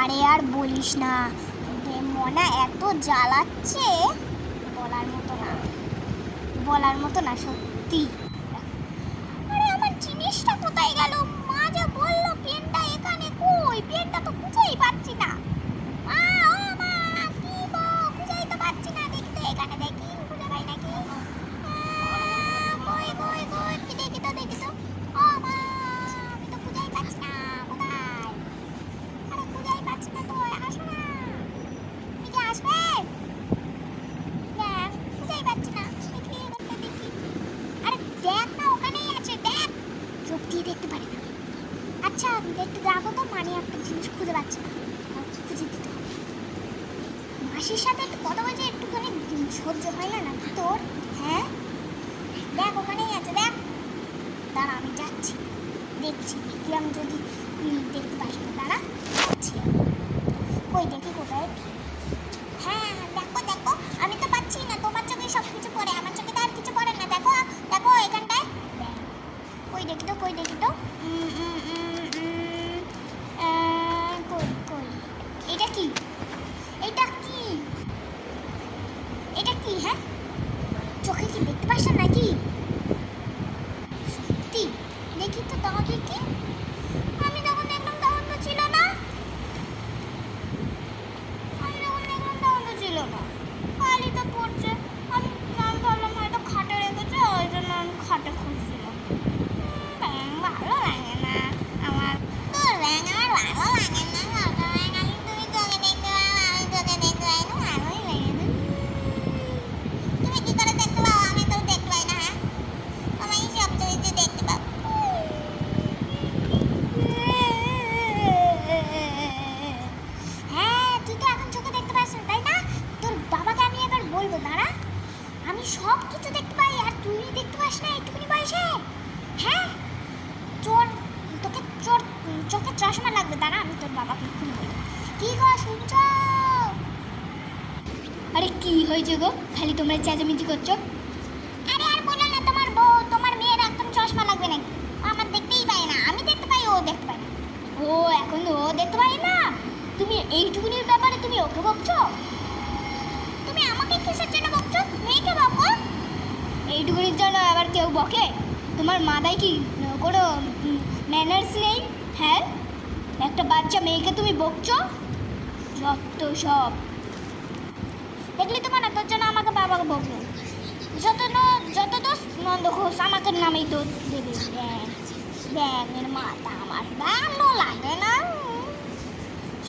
আরে আর বলিস না, মনা এত জ্বালাচ্ছে বলার মতো না সত্যি। আরে আমার জিনিসটা কোথায় গেল? মা যা বললো পেনটা এখানে, কই পেনটা তো খুঁজেই পাচ্ছি না। মা, ও মা, কি গো, খুঁজেই তো পাচ্ছি না। দেখি তো এখানে, দেখি খুঁজে পাই নাকি। কই কই কই, দেখি তো। ও মা, আমি তো খুঁজেই পাচ্ছি না, কোথায়? আরে খুঁজেই পাচ্ছি না তো, আসো না, এদিকে আসবে। দেখ, খুঁজেই পাচ্ছি না, দেখি। আরে দেখ না, ওখানেই আছে, দেখ। চোখ দিয়ে দেখতে পারি না। আচ্ছা দেখতে যাবো তো, মানে একটা জিনিস খুঁজে পাচ্ছি না, খুঁজে দিতে হবে। মাসির সাথে একটু কথা বলছে, একটুখানি সহ্য হয় না নাকি তোর? হ্যাঁ দেখ, ওখানেই আছে, দেখ। দাঁড়া, আমি যাচ্ছি, দেখছি কি আমি যদি দেখতে পাই। দাঁড়া, যাচ্ছি। কই দেখি কোথায়। হ্যাঁ দেখো, আমি তো পাচ্ছি না। তোমার চোখে সব কিছু পড়ে, আমার চোখে তো আর কিছু পড়ে না। দেখো এখানটায়। কই দেখি তো কই এটা কি? হ্যাঁ, চোখে কি দেখতে পাচ্ছেন নাকি? সত্যি দেখি তো, তোমাকে কি আমি যখন দেখলাম তখন তো ছিল না। খালি তো পড়ছে। আমি ভাবলাম হয়তো খাটে রেখেছে, ওই জন্য আমি খাটে খুঁজছিলাম। ভালো লাগে না আমার, তোর ব্যাং আমার ভালো লাগে না। তুমি চোখে দেখতে পাও, আমি চোখে দেখতে পাই না, ভালোই লাগে না। তুমি কি করে দেখতে পাও? আমি তো দেখতে পাই না। হ্যাঁ, আমি সব চরিত্রে দেখতে পাও। হ্যাঁ, তুই তো এখন চোখে দেখতে পাস না, তাই না? তোর বাবাকে আমি এবার বলবো, দাঁড়া। আমি সব কিছু দেখতে পাই আর তুই দেখতে পাস না একটুখানি বয়সে? হ্যাঁ, তোকে চোখে চশমা লাগবে। দাঁড়া, আমি তোর বাবাকে খুন বলি। কি গো, শুনছো? আরে কি হয়েছে গো, খালি তোমরা চেঁচামেচি করছো? আরে আর বলো না, তোমার মেয়ের একদম চশমা লাগবে নাকি? আমার দেখতেই পায় না, আমি দেখতে পাই, ও দেখতে পায় না। ও, এখন ও দেখতে পায় না, তুমি এইটুকুনির ব্যাপারে তুমি ওকে বকছো? তুমি আমাকে কিসের জন্য বকছো? মেয়েকে বকো। এইটুকুনির জন্য আবার কেউ বকে? তোমার মাথায় কি কোনো ম্যানার্স নেই? হ্যাঁ, একটা বাচ্চা মেয়েকে তুমি বকছো? যত সব দেখলি তোমার না, তোর জন্য আমাকে বাবাকে বকলো। যত দোষ নন্দ ঘোষ আমাকে নামেই দোষ দেবে। ব্যাঙের মাথা আমার ভালো লাগে না।